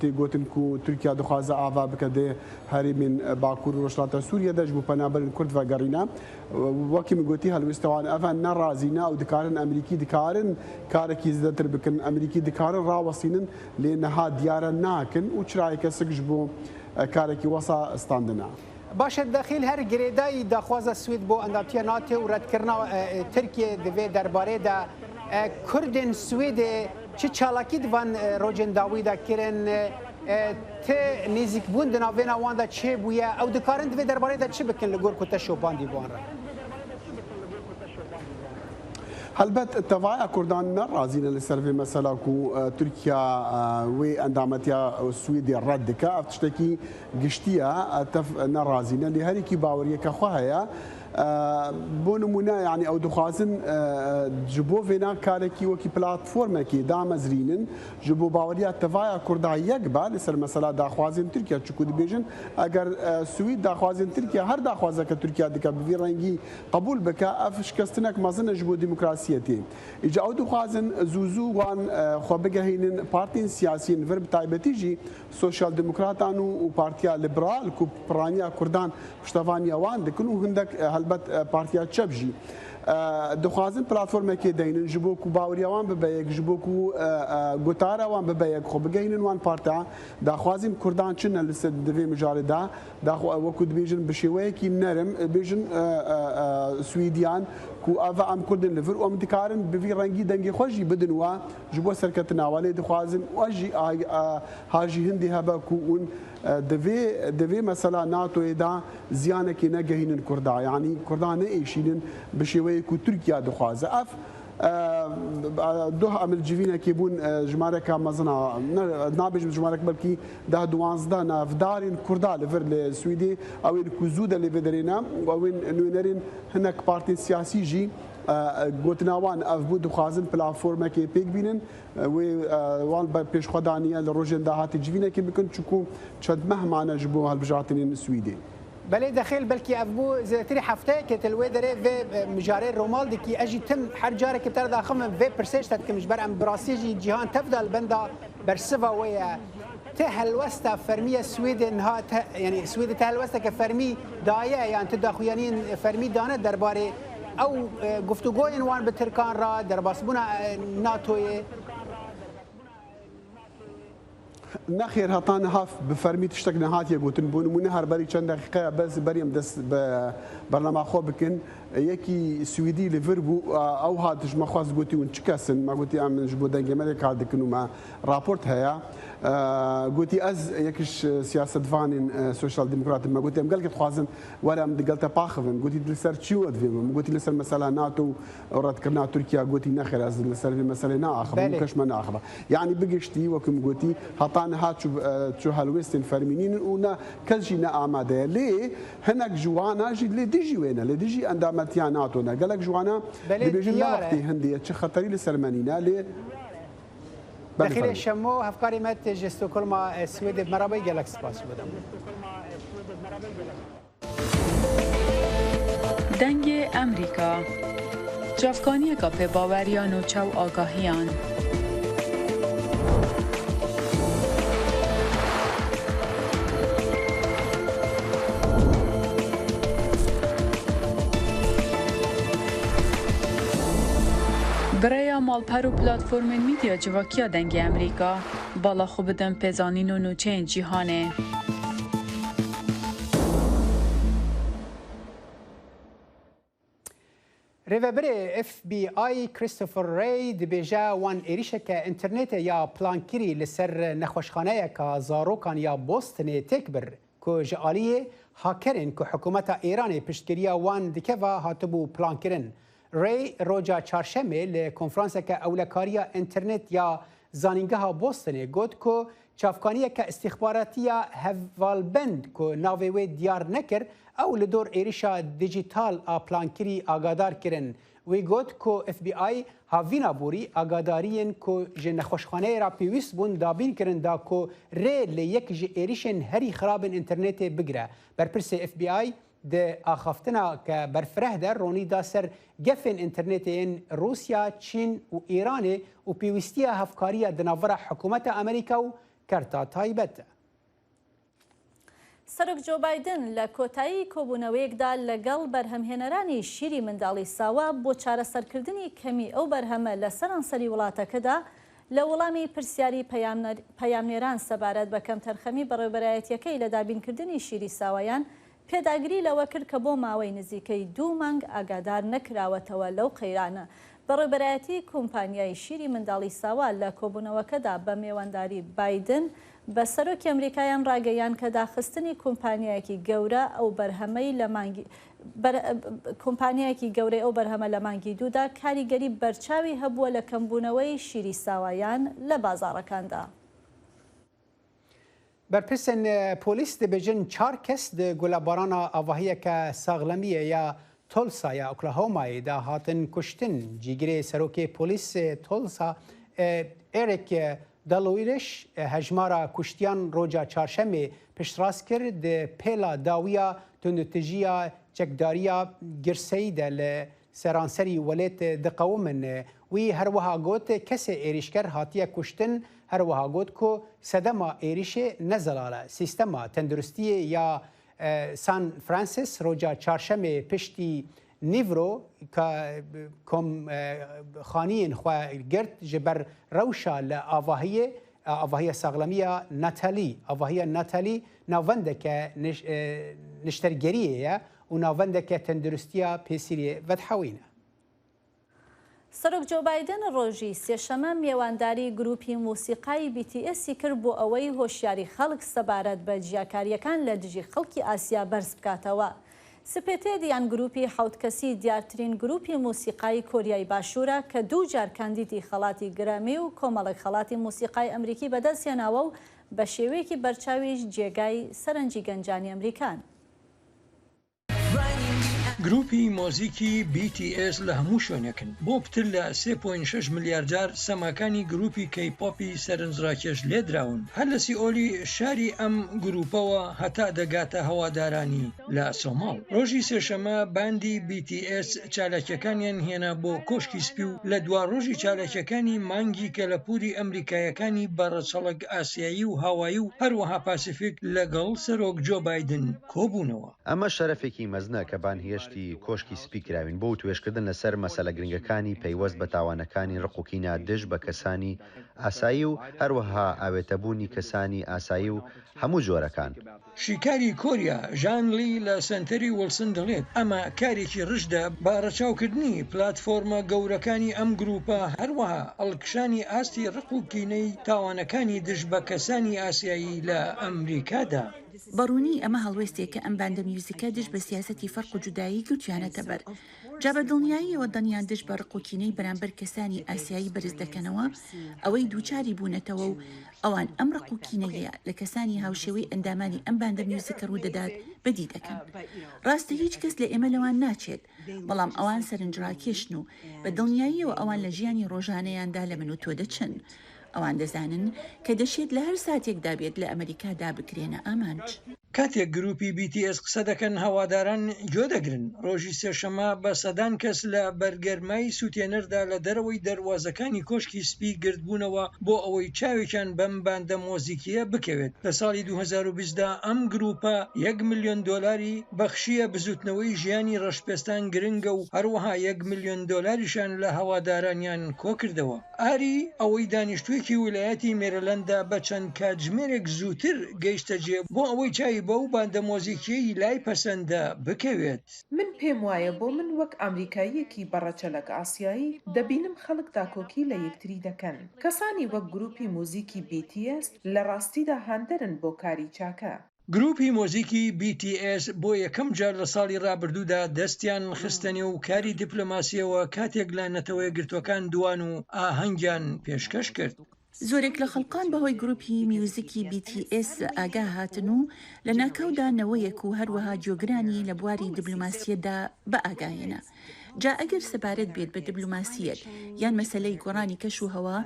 تی گوتن کو ترکیه دخوازه آوا بکا ده هری من باکور روشلاتا سوریا دج بو پنابرن کرد و گرینا وکی میگوتی هلوستوان افن نرازینا او دکارن امریکی دکارن کارکی زدتر بکن امریکی دکارن راوسینن لانها دیارا ناکن و چرای کسکش بو کارکی وسا استاندنا باشه داخل هر گریدای داخواز سوید بو اندامتیا ناتو و رد کرنا ترکیه دوی درباره دا کردن سوید چه چالاکی دوان روجن داوی دا کرن ته نزیک بوندن آوینا وان دا چه بویا او دکارن دوی درباره دا چه بکن لگور کتا شوباندی بوان را هلبت توایا کردان نرازین لسرفی مثلا کو ترکیا و اندامتیا سویدی رد که افتشتکی گشتیا تف نرازین لهری کی باوریه که خواهیا بونمونه يعني او دخوازن جبو فينا كاركي وكي بلاتفورم كي دامزرينن جبو باوريا تفايا كردا يكبا لسر مثلا داخوازن تركيا تشكو ديبيجن اگر سويد داخوازن تركيا هر داخوازه كتركيا دكا بفي رنگي قبول بكا افشكستنك مازن جبو ديمقراطيتي اجا او دخوازن زوزو وان خو بگهينن بارتين سياسيين فرب تايبتيجي سوشيال ديمقراطانو و بارتيا ليبرال كو برانيا كردان پشتوانيا وان دكنو هندك هلبت بارتيا تشبجي دخوازن پلاتفورم کې دینن جبو کو باوریوان به بیگ جبو کو گوتارا وان به بیگ خو بگینن وان پارتا دا خوازم کردان چن لس دوی مجاردا دا وکو دبیجن بشوی کی نرم بیجن سویدیان کو اوا ام کردن لفر ام دکارن بفي رنگی دنگی خوشی بدنوا جبو سرکت ناواله دخوازن واجی هاجی هندی هبا کو اون دوی مثلا ناتو دا زیانه کی نگهینن کردا یعنی کردان ایشینن بشوی کو ترکیا دخوازه اف دو عمل جوینا کی بون جمارک مزنا نابج جمارک بلکی ده 12 نافدارین کردا لفر لسویدی او کوزود لفدرینا او نونرین هناك بارتي سياسي جي گوتناوان اف بود خوازن پلاتفورم کې پیک بینن و وان پیش خدانیه لروجن دهات جوینا کې بکن چکو چد مهما نجبو هالبجاتين سويدي بله داخل بلکی ابو زیاتری هفته که تلوی داره و مجاره رومال دکی اجی تم هر جاره که بتر داخم و پرسش تد که مجبر ام براسیجی جهان تفضل بندا برسوا ويا تهلوستا فرمية سويد انها يعني سويد تهلوستا كفرمي داية يعني تداخويانين فرمي دانه درباري او گفتگوين وان بتركان را درباسبونا ناتوي نخير هطان هاف بفرمي تشتك نهات يقولون بون هر بري چند دقيقه بس بريم دس برنامج خو بكن يكي سويدي ليفربو او هاد ما خواز قلتي ونشكاسن ما قلتي ام جبو دنگ امريكا دكنو ما رابورت هيا قلتي از يكش سياسه فانين سوشيال ديمقراط ما قلتي ام قالك خوازن ولا ام قلت باخفن قلتي لسر تشيو ادفيم قلتي لسر مثلا ناتو ورد كرنا تركيا قلتي نخير از لسر مثلا ناخذ مكش ما ناخذ يعني بقشتي وكم قلتي هطان هات شو هالويستن فرمينين ونا كلجينا اماده ليه هناك جوانا جي لي ديجي وين لي ديجي اندامتياناتنا قال لك جوانا بيجي وقتي هنديه خطري لسرمانينا ليه داخل شمو افکاری مت جستوکولما سوید مرابای گلکس پاس بودم دنگ امریکا جافکانی گاپ باوریان و چو آگاهیان برای مالپر و پلاتفورم میدیا جواکیا دنگ امریکا بالا خوب دم پزانین و نوچه جیهانه ریوبری اف بی آی کریستوفر ری دبیجا وان ایریشه که انترنت یا پلانکری لسر نخوشخانه که زاروکان یا بوستن تکبر که جعالیه هاکرین که حکومت ایران پشتگیریا وان دکوا هاتبو پلانکرین ری روجا چهارشنبه لکنفرانس که اولکاریا انترنت یا زانینگاه بوستن گفت که چافکانی که استخباراتی هوالبند که ناوی دیار نکر او لدور ایریشا دیجیتال پلانکری آگادار کرن وی گفت که اف بی آی هاوینا بوری آگادارین که جن خوشخانه را پیوست بون دابین کرن دا که ری لیک ایریشن هری خراب انترنت بگره برپرس اف بی آی د آخافتنا که برفره در رونی دا سر گفن انترنت این روسیا، چین و ایران و پیوستی هفکاری دناور حکومت امریکا و کرتا تایبت. سەرۆک جۆ بایدن لە کۆتایی کۆبوونەوەیەکدا لەگەڵ بەرهەمهێنەرانی شیری منداڵی ساوا بۆ چارەسەرکردنی کەمی ئەو بەرهەمە لە سەرانسەری وڵاتەکەدا لە وەڵامی پرسیاری پەیامنێران سەبارەت بە کەم تەرخەمی بەڕێوەبەرایەتیەکەی لە دابینکردنی شیری ساوایان پێداگری لەوە کرد کە بۆ ماوەی نزیکەی 2 مانگ ئاگادار نەکراوەتەوە لەو قەیرانە. بەڕێوەبەرایەتی کۆمپانیای شیری منداڵی ساوا لە کۆبوونەوەکەدا بە میێوەنداری بایدن بە سەرۆکی ئەمریکایان ڕاگەیان کە داخستنی کۆمپانیایەکی گەورە ئەو بەرهەمەی لە مانگی کۆمپانیایەکی گەورەی ئەو بەرهەمە لە مانگی دوودا کاریگەری بەرچاوی هەبووە لە کەمبوونەوەی شیری ساوایان لە بازاڕەکاندا. برپرسن پۆلیس دەبێژن 4 کەس گولەبارانە ئاڤاهەیەکە ساغلەمیە یا تۆلسا یا ئۆکلاهۆمایدا هاتن کوشتن. جیگرێ سەرۆکێ پۆلیس تۆلسا ئێرێک دەڵویرش هەژمارە کوشتیان ڕۆژە چارشەمێ پشتڕاست کرد پێلا داویە تونندتژیە چەکداریە گرسەیدا لە سەرانسەری وەلێت دقەومن. وی هەروەها گوت کەسێ ئێریشکەر هاتیە کوشتن، هەروەها گوت کۆ سەدەما ئێریشێ نەزەڵالە سیستەما تەندروستیە یا سان فرانسیس ڕۆژە چارشەمێ پشتی نیڤرۆ کە خانیین خوا گرت ji ber rewşa li avahiya saxlamiya Natalî. Avahiya Natalî navendeke niştergeriyê ye û navendeke tendurustiya pêsîriyê vedhewîne. سەرۆک جۆ بایدن ڕۆژی سێشەمە میێوانداری گروپی موسیقای BTSی کرد بۆ ئەوەی هۆشیاری خەڵک سەبارەت بە جیاکاریەکان لە دژی خەڵکی ئاسیا بەرز بکاتەوە. سپێتێ دیان گروپی 7 کەسی دیارترین گروپی موسیقای کۆریای باشوورە کە 2 جار کاندیدی خەڵاتی گرەمی و کۆمەڵک خەڵاتی موسیقای ئەمریکی بەدەستێناوە و بە شێوەیەکی بەرچاویش جێگای سەرنجی گەنجانی ئەمریکان. گروپی مۆزیکی BTS لە هەموو شوێنەکەن بۆ پتر لە 3.6 ملیار جار سەماکانی گروپی کەیپۆپی سەرنجڕاکێش لێدراون. هەر لە سیئۆلی شاری ئەم گروپەوە هەتا دەگاتە هەوادارانی لە سۆماڵ. ڕۆژی سێشەمە باندی BTS چالاکیەکانیان هێنا بۆ کۆشکی سپی و لە دوا ڕۆژی چالاکیەکانی مانگی کەلەپوری ئەمریکایەکانی بەڕەچەڵک ئاسیایی و هاوایی و هەروەها پاسیفیک لەگەڵ سەرۆک جۆ بایدن کۆبوونەوە. ئەمە شەرەفێکی مەزنە کە بانهێشتی کۆشکی سپی کراوین بۆ توێشکردن لەسەر مەسەلە گرنگەکانی پەیوەست بە تاوانەکانی ڕقوکینا دژ بە کەسانی ئاسایی و هەروەها ئاوێتەبوونی کەسانی ئاسایی و هەموو جۆرەکان. شیکاری کۆریا ژانلی لە سنتەری وڵسن دەڵێت ئەمە کارێکی ڕشدە بە ڕەچاوکردنی پلاتفۆرمە گەورەکانی ئەم گروپە هەروەها ئەڵکشانی ئاستی ڕقوکینەی تاوانەکانی دژ بە کەسانی ئاسیایی لە ئەمریکادا. بەڕوونی ئەمە هەڵوێستێک کە ئەم باندە میوزیکە دژ بە سیاسەتی فەرق و جودایی گوتیانەتە بەر. جا بە دڵنیاییەوە دڵنیان دژ بە ڕقوکینەی بەرامبەر کەسانی ئاسیایی بەرز دەکەنەوە ئەوەی دووچاری بوونەتەوە و ئەوان ئەم ڕقوکینەیە لە کەسانی هاوشێوەی ئەندامانی ئەم باندە میوزیکە ڕوودەدات بەدی دەکەن. ڕاستە هیچ کەس لە ئێمە لەوان ناچێت، بەڵام ئەوان سەرنجڕاکێشن و بە دڵنیاییەوە ئەوان لە ژیانی ڕۆژانەیاندا لە من و تۆ دەچن. ئەوان دەزانن کە دەشێت لە هەر ساتێکدا بێت لە ئەمریکادا بکرێنە ئامانج. کاتێک گروپی BTS قسە دەکەن هەواداران گوێ دەگرن. ڕۆژی سێشەمە بە سەدان کەس لە بەرگەرمای سوتێنەردا لە دەرەوەی دەواازەکانی کۆشکی سپی گردبوونەوە بۆ ئەوەی چاوێکیان بەم باندە مۆزیکیە بکەوێت. لە ساڵی 2020دا ئەم گروپە 1 ملیۆن دۆلاری بەخشیە بزوتنەوەی ژیانی ڕەشپێستان گرنگە و هەروەها 1 ملیۆن دۆلاریشان لە هەوادارانیان کۆکردەوە. ئاری ئەوەی دانیشتوویەکی ویلایەتی مێرەلەندا بە چەند کاتژمێرێک زووتر گەیشتە جێ بۆ ئەوەی چاوی بەو باندە مۆزیکیەی لای پەسەندە بکەوێت. من پێم وایە بۆ من وەک ئەمریکاییەکی بەڕەچەلک ئاسیایی دەبینم خەڵک داکۆکی لە یەکتری دەکەن. کەسانی وەک گروپی مۆزیکی BTS لە ڕاستیدا هاندەرن بۆ کاری چاکە. گروپی مۆزیکی BTS بۆ یەکەم جار لە ساڵی ڕابردوودا دەستیان خستنی و کاری دیپلۆماسیەوە کاتێک لە نەتەوەی گرتوەکان دوان و ئاهەنگیان پێشکەش کرد. زۆرێک لە خەڵکان بەهۆی گروپی میوزیکی BTS ئاگا هاتن و لە ناکەودا نەوەیەک و هەروەها جۆگرانی لە بواری دیپلۆماسیەدا بە ئاگاهێنا. جا ئەگەر سەبارەت بێت بە دیبلوماسیەت یان مەسلەی گۆڕانی کەش و هەوا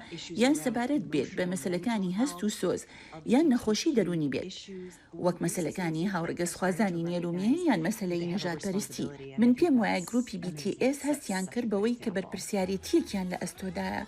یان سەبارەت بێت بە مەسلەکانی هەست و سۆز یان نەخۆشی دەرونی بێت وەک مەسلەکانی هاوڕێگەز خوازانی نێرومیە یان مەسلەی نەژادپەرستی من پێم وایە گروپی BTS هەستیان کرد بەوەی کە بەرپرسیارەتیەکیان لە ئەستۆدایە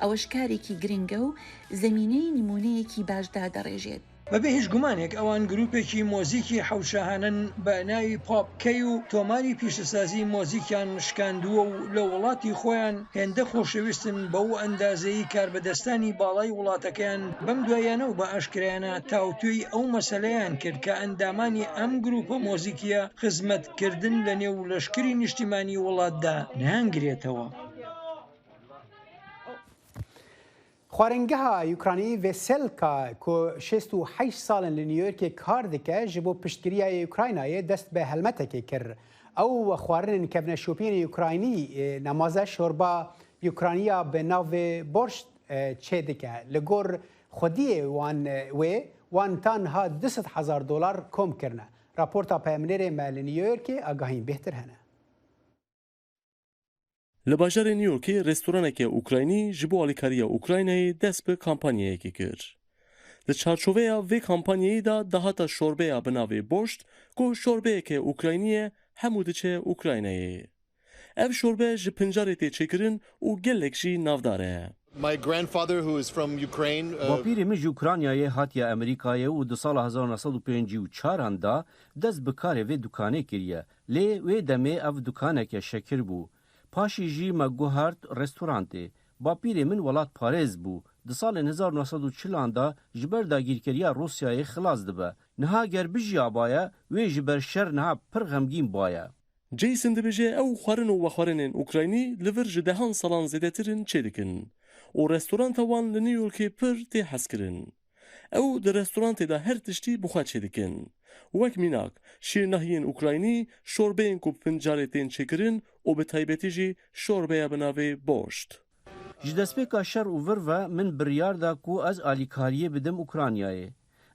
ئەوەش کارێکی گرنگە و زەمینەی نمونەیەکی باشدا دەڕێژێت. بەبێ هیچ گومانێک ئەوان گروپێکی مۆزیکی حەوشەهانن بە ناوی پاپکەی و تۆماری پیشەسازی مۆزیکیان شکاندووە و لە وڵاتی خۆیان هێندە خۆشەویستن بەو ئەندازەیی کاربەدەستانی باڵای وڵاتەکەیان بەم دوایانە و بە ئاشکرایانە تاوتوی ئەو مەسەلەیان کرد کە ئەندامانی ئەم گروپە مۆزیکیە خزمەتکردن لە نێو لەشکری نیشتیمانی وڵاتدا نهانگرێتەوە. خواردنگەها یوکرانی ڤێسێلکا کو 68 ساڵن لە نیویۆرکێ کار دکە ji بۆ پشتگیریە یوکراینایە دەست بە هەلمەتێکی کرد ئەو خواردنên kevne şopiyên Yukrânî nemaze şorba Yukraniya bi navê borscht çê dike li gor xwediyê wan wê wan tanha $200,000 kom kirine. Raporta peyamnêrê me li Nîwyorkê agahîn bêhtir hene. Li bajarê Nîwyorkê restoraneke Ukraynî ji bo alîkariya Ukraynayê dest bi kampanyayekê kir. Li çarçoveya vê kampanyayê da dahata şorbeya bi navê borscht ku şorbeyeke Ukraynî ye hemû diçe Ukraynayê. Ev şorbe ji pincarê tê çêkirin û gelek jî navdar e. Bapîrê min ji Ukraynayê hatiye Amerîkayê û di sala 1954 da dest bi karê vê dukanê kiriye. Lê wê demê ev dukaneke şekir bû. Paşî jî me guhart restorantê. Bapîrê min welat Parêz bû. Di salên 1940 da ji ber dagîrkeriya Rusyayê xilas dibe. Niha ger bijiya baye wê ji ber şer niha pir xemgîn baye. Jason dibêje ew xwarin û vexwarinên Ukraynî li vir ji dehan salan zêdetirin çê dikin. û restoranta wan li New Yorkê pir tê hezkirin. Ew di restorantê da her tiştî bi xwe çê dikin. Wek mînak, şîrnahiyên Ukraynî, şorbeyên ku pincarê tên çêkirin û bi taybetî jî şorbeya bi navê borscht. Ji destpêka şer û vir ve min biryar da ku ez alîkariyê bidim Ukraynayê.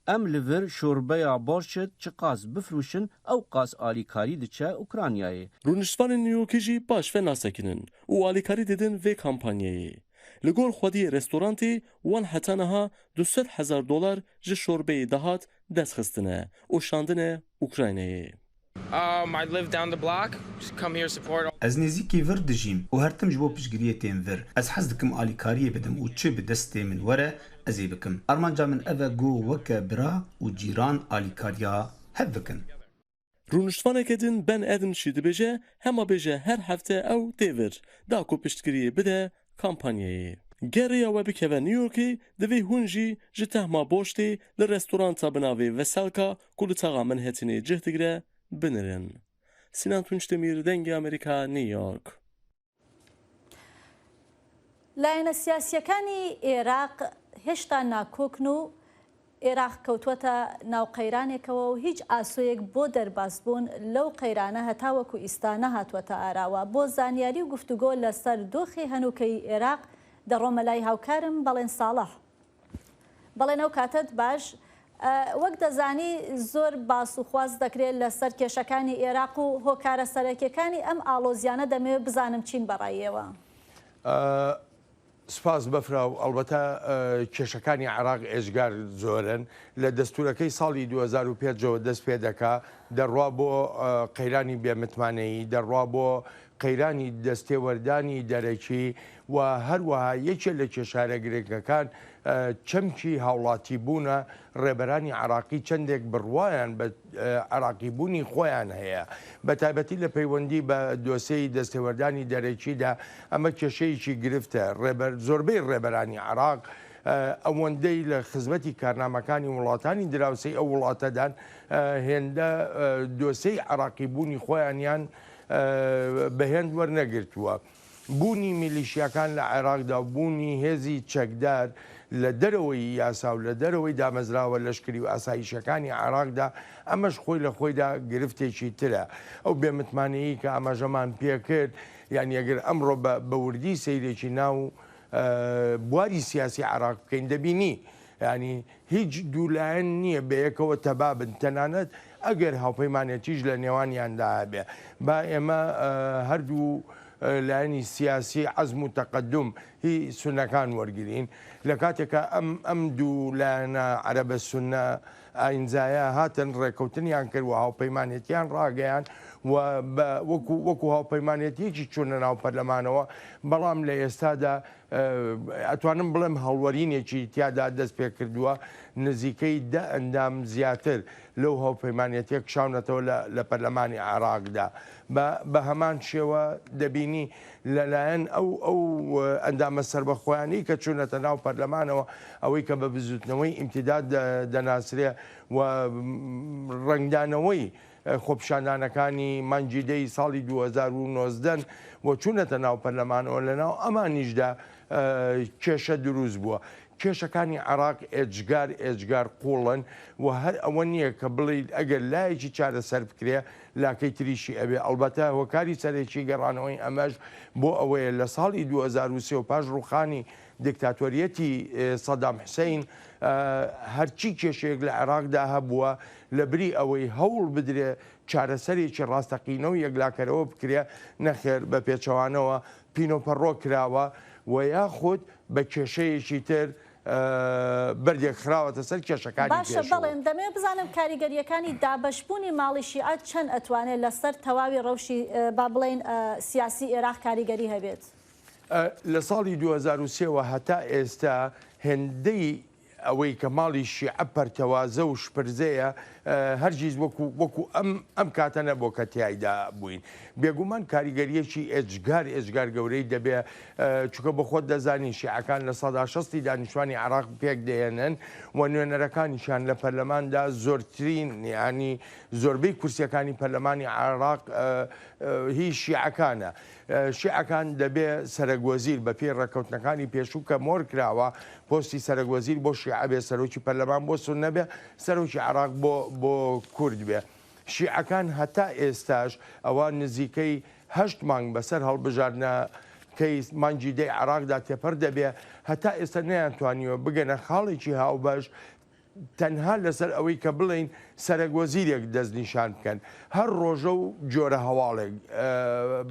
Em li vir şorbeya borscht çi qas bifrûşin ew qas alîkarî diçe Ukraynayê. Rûniştvanên New Yorkê jî baş ve nasekinin û alîkarî didin vê kampanyayê. Li gor xwediyê restorantê wan heta niha $200,000 ji şorbeyê dahat destxistine û şandine Ukraynayê. Ez nêzîkî vir dijîm û her tim ji bo piştgiriyê tên vir. Ez hez dikim alîkariyê bidim û çi bi destê min were ez ê bikim. Armanca min ev e got weke bira û cîran alîkariya hev bikin. Rûniştvaneke din Ben Adams jî dibêje hema bêje her hefte ew tê vir da ku piştgiriyê bide kampanyayê. Geriya we bikeve New Yorkê divê hûn jî ji tehma boştê li restoranta bi navê Veselka ku li taxa Manhattanê cih digire binirin. Sinan Tunçdemir, Dengê Amerîka, New York. لایەنە سیاسیەکانی عێراق هێشتا ناکۆکن و عێراق کەوتوەتە ناو قەیرانێکەوە و هیچ ئاسۆیەک بۆ دەرباسبوون لەو قەیرانە هەتاوەکو ئیستانە هاتووەتە ئاراوە بۆ زانیاری و گفتوگۆ لەسەر دۆخی هەنووکەی عێراق دەڕۆمە لای هاوکارم بەڵێن ساڵح. بەڵێن ئەو کاتت باش وەک دەزانی زۆر باس و خواست دەکرێت لەسەر کێشەکانی عێراق و هۆکارە سەرەکیەکانی ئەم ئالۆزیانە دەمەوێت بزانم چین بەڕایەوە. سپاس بەفرا و ئەلبەتە کێشەکانی عێراق ئێژگار زۆرن لە دەستورەکەی ساڵی 2005ەوە دەست پێ دەکا دەڕوا بۆ قەیرانی بێمتمانەیی دەڕوا بۆ قەیرانی دەستێوەردانی دەرەکی و هەروەها یەکێک لە کێشارە گرنگەکان چەمکی هاوڵاتی بوونە ڕێبەرانی عراقی چەندێک بڕوایان بە عراقیبوونی خۆیان هەیە بە تایبەتی لە پەیوەندی بە دۆسەی دەستێوەردانی دەرەکیدا ئەمە کێشەیەکی گرفتە زۆربەی ڕێبەرانی عراق ئەوەندەی لە خزمەتی کارنامەکانی وڵاتانی دراوسەی ئەو وڵاتەدان هێندە دۆسەی عراقیبوونی خۆیانیان بەهێند وەرنەگرتووە. بوونی میلیشیەکان لە عێراقدا بوونی هێزی چەکدار لە دەرەوەی یاسا و لە دەرەوەی دامەزراوە لەشکری و ئاسایشەکانی عێراقدا ئەمەش خۆی لە خۆیدا گرفتێکی ترە ئەو بێمتمانەیی کە ئاماژەمان پێکرد یعنی ئەگەر ئەمڕۆ بە وردی سەیرێکی ناو بواری سیاسی عێراق بکەین دەبینی ینی هیچ دوولایەن نییە بەیەکەوە تەبابن تەنانەت ئەگەر هاوپەیمانێتیش لە نێوانیاندا هەبێ با ئێمە هەردوو لایەنی سیاسی عەزم و تەقەدم هی سونەکان وەرگرین لە کاتێکە ئەم دوو لایەنە عەرەبە سونە ئاینزایە هاتن ڕێکەوتنیان کرد و هاوپەیمانێتیان ڕاگەیان و وەکو هاوپەیمانێتیەکی چوونە ناو پەرلەمانەوە بەڵام لە ئێستادا ئەتوانم بڵێم هەڵوەرینێکی تیادا دەست پێ کردووە نزیکەی 10 ئەندام زیاتر لەو هاوپەیمانێتیە کشاونەتەوە لە پەرلەمانی عێراقدا بە هەمان شێوە دەبینی لەلایەن ئەو ئەندامە سربەخۆیانی کە چوونەتە ناو پەرلەمانەوە ئەوەی کە بە بزوتنەوەی ئیمتیداد دەناسرێ و ڕنگدانەوەی خۆپشاندانەکانی مانجیدەی ساڵی 2019 بۆ چوونەتە ناو پەرلەمانەوە لەناو ئەمانیشدا کێشە دروست بووە. کێشەکانی عێراق ئێجگار قوڵن و هەر ئەوە نییە کە بڵیت ئەگەر لایەکی چارەسەر بکرێ لاکەی تریشی ئەبێ ئەلبەتە هۆکاری سەرێکی گەڕانەوەی ئەمەش بۆ ئەوەیە لە ساڵی 2023 و پاش ڕووخانی دیکتاتۆریەتی سەدام حوسەین هەرچی کێشەیەک لە عێراقدا هەبووە لە بری ئەوەی هەوڵ بدرێ چارەسەرێکی ڕاستەقینە و یەکلاکەرەوە بکرێ نەخێر بە پێچەوانەوە پینۆپەڕۆ کراوە و یاخود بە کێشەیەکی تر بەردێک خراوەتە سەر کێشەکانی باشە بەڵێن دەمێ بزانم کاریگەریەکانی دابەشبوونی ماڵی شیعەت چەند ئەتوانێت لەسەر تەواوی ڕەوشی با بڵێن سیاسی عێراق کاریگەری هەبێت لە ساڵی 2023 هەتا ئێستا هێندەی ئەوەی کە ماڵی شیعە پەرتەوازە و شپرزەیە هەرگیز وەکو ئەم کاتە نەبوو کە تیایدا بووین بێگومان کاریگەریەکی ئێجگار گەورەی دەبێ چونکە بە خۆت دەزانی شیعەکان لە سەدا 60 دانیشتوانی عێراق پێک دێنن و نوێنەرەکانیشان لە پەرلەماندا زۆرترین ینی زۆربەی کورسیەکانی پەرلەمانی عێراق هی شیعەکانە. شیعەکان دەبێ سەرۆکوەزیر بە پێی ڕێکەوتنەکانی پێشوو کە مۆر کراوە پۆستی سەرۆکوەزیر بۆ شیعە بێ سەرۆکی پەرلەمان بۆ سون نەبێ سەرۆکی عێراق بۆ کورد بێ. شیعەکان هەتا ئێستاش ئەوە نزیکەی 8 مانگ بەسەر هەڵبژاردنە کەی مانگی دەی عێراقدا تێپەر دەبێ هەتا ئێستا نەیانتوانیوە بگەنە خاڵێکی هاوبەش تەنها لەسەر ئەوەی کە بڵین سەرۆکوەزیرێک دەستنیشان بکەن هەر ڕۆژە و جۆرە هەواڵێک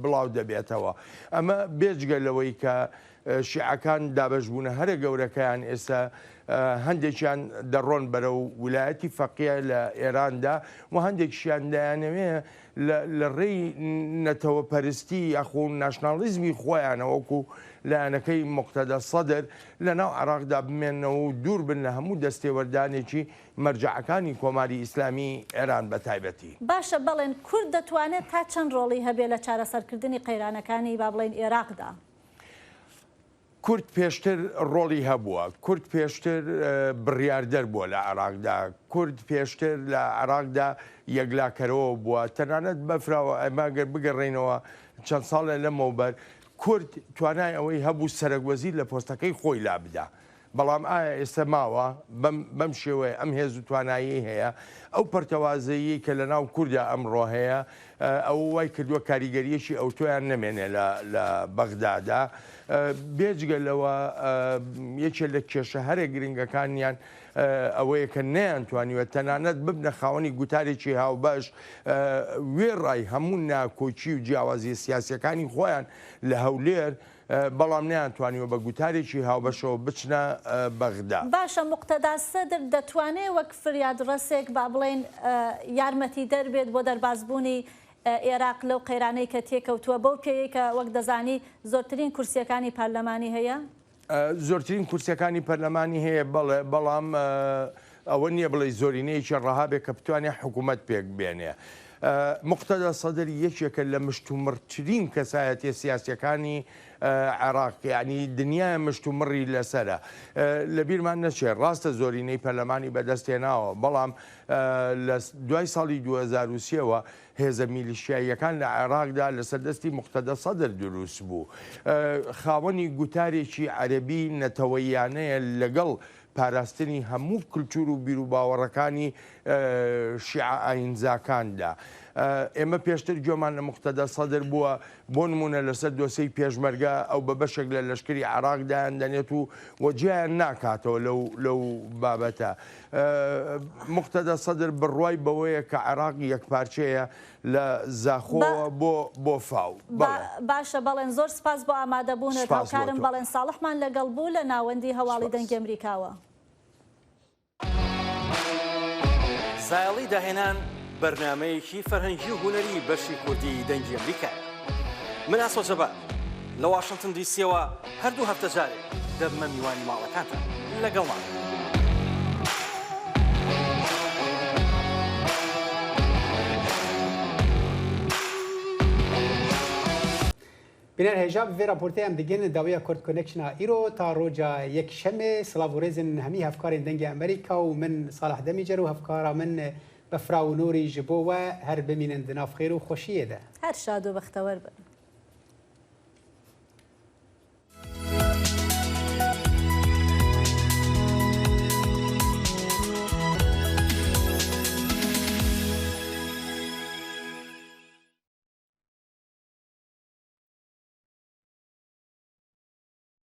بڵاو دەبێتەوە. ئەمە بێجگە لەوەی کە شیعەکان دابەشبوونە هەرە گەورەکەیان ئێستا هەندێکیان دەڕۆن بەرەو ویلایەتی فەقیە لە ئێراندا و هەندێکشیان دایانەوێ لە ڕێی نەتەوە پەرستی یاخۆ ناشناڵیزمی خۆیانەوەکو لایەنەکەی موقتەدە سەدر لە ناو عێراقدا بمێنەوە و دوور بن لە هەموو دەستێوەردانێکی مەرجەعەکانی کۆماری ئیسلامی ئێران بە تایبەتی. باشە بەڵێن کورد دەتوانێت تا چەند ڕۆڵی هەبێت لە چارەسەرکردنی قەیرانەکانی با بڵێن عێراقدا؟ کورد پێشتر ڕۆڵی هەبووە کورد پێشتر بڕیاردەر بووە لە عێراقدا کورد پێشتر لە عێراقدا یەکلاکەرەوە بووە تەنانەت بەفراوە ئەماگەر بگەڕێنەوە چەند ساڵە لەمەوبەر کورد توانای ئەوەی هەبوو سەرۆکوەزیر لە پۆستەکەی خۆی لا بدا بەڵام ئایا ئێستا ماوە بەم شێوەیە ئەم هێز و توانایی هەیە ئەو پەرتەوازەیی کە لە ناو کووردا ئەمڕۆ هەیە ئەو وای کردووە کاریگەریەکی ئەو تۆیان نەمێنێ لە بەغدادا بێجگە لەوە یەکێ لە کێشە هەرە گرنگەکانیان ئەوەیە کە نەیانتوانیوە تەنانەت ببنە خاوەنی گوتارێکی هاوبەش وێڕای هەموو ناکۆچی و جیاوازی سیاسیەکانی خۆیان لە هەولێر بەڵام نەیانتوانیوە بە گوتارێکی هاوبەشەوە بچنە بەغدا. باشە موقتەدا سەدر دەتوانێت وەک فریادڕەسێک با بڵێن یارمەتی دەربێت بۆ دەربازبوونی عێراق لەو قەیرانەی کە تێکەوتووە بەو پێەیە کە وەک دەزانی زۆرترین کورسیەکانی پەرلەمانی هەیە؟ زۆرترین کورسیەکانی پەرلەمانی هەیە بەڵام ئەوە نییە بڵێ زۆرینەیەکی ڕەهابێک کە بتوانێت حکوومەت پێک بێنێ. موقتەدا سەدر یەکێکە لە مشتومڕترین کەسایەتی سیاسیەکانی عێراق ینی دنیای مشتومڕی لەسرە لە بیرمان نەچێت ڕاستە زۆرینەی پەرلەمانی بەدەستێناوە بەڵام لە دوای ساڵی 2023ەوە هێزە میلیشیاییەکان لە عێراقدا لە سەردەستی موقتەدە سەدر دروست بوو خاوەنی گوتارێکی عەرەبی نەتەوەیانەیە لەگەڵ پاراستنی هەموو کللتور و بیر و باوەڕەکانی شیعە ئاینزاکاندا ئێمە پێشتر گوێمان لە مقتەدە سەدر بووە بۆ نمونە لەسەر دۆسەی پێشمەرگە ئەو بە بەشێک لە لەشکری عراقدایان دەنێت و وەجیان ناکاتەوە لەو بابەتە. مقتەدە سەدر بڕوای بەوەیە کە عراق یەکپارچەیە لە زاخۆوە بۆ فاو. باشە بەڵێن زۆر سپاس بۆ ئامادەبوونت هاوکارم بەڵێن ساڵحمان لەگەڵ بوو لە ناوەندی هەواڵی دەنگی ئەمریکاوە. سایڵی داهێنان بەرنمەیەکی فەرهەنگی و هوەری بەشی کوردی دەنگی ئەمریکا. من ئاسۆجەبە لە واشنگتن دیسیەوە هەردوو هەفتە جارێک دەبمە میوانی ماڵەکانتە لەگەڵمان. بینەر هێژاب vê raporteyên digin dawiya Kurd Connectiona îro ta roja yekşemê silav û rêzin hemî hevkarên dengê Amerîka û min Salih Demîcer û hevkara min Befra û Nûrî ji bo we her bimînin di nav xêr û xweşiyê de. Her şad û bextewar be.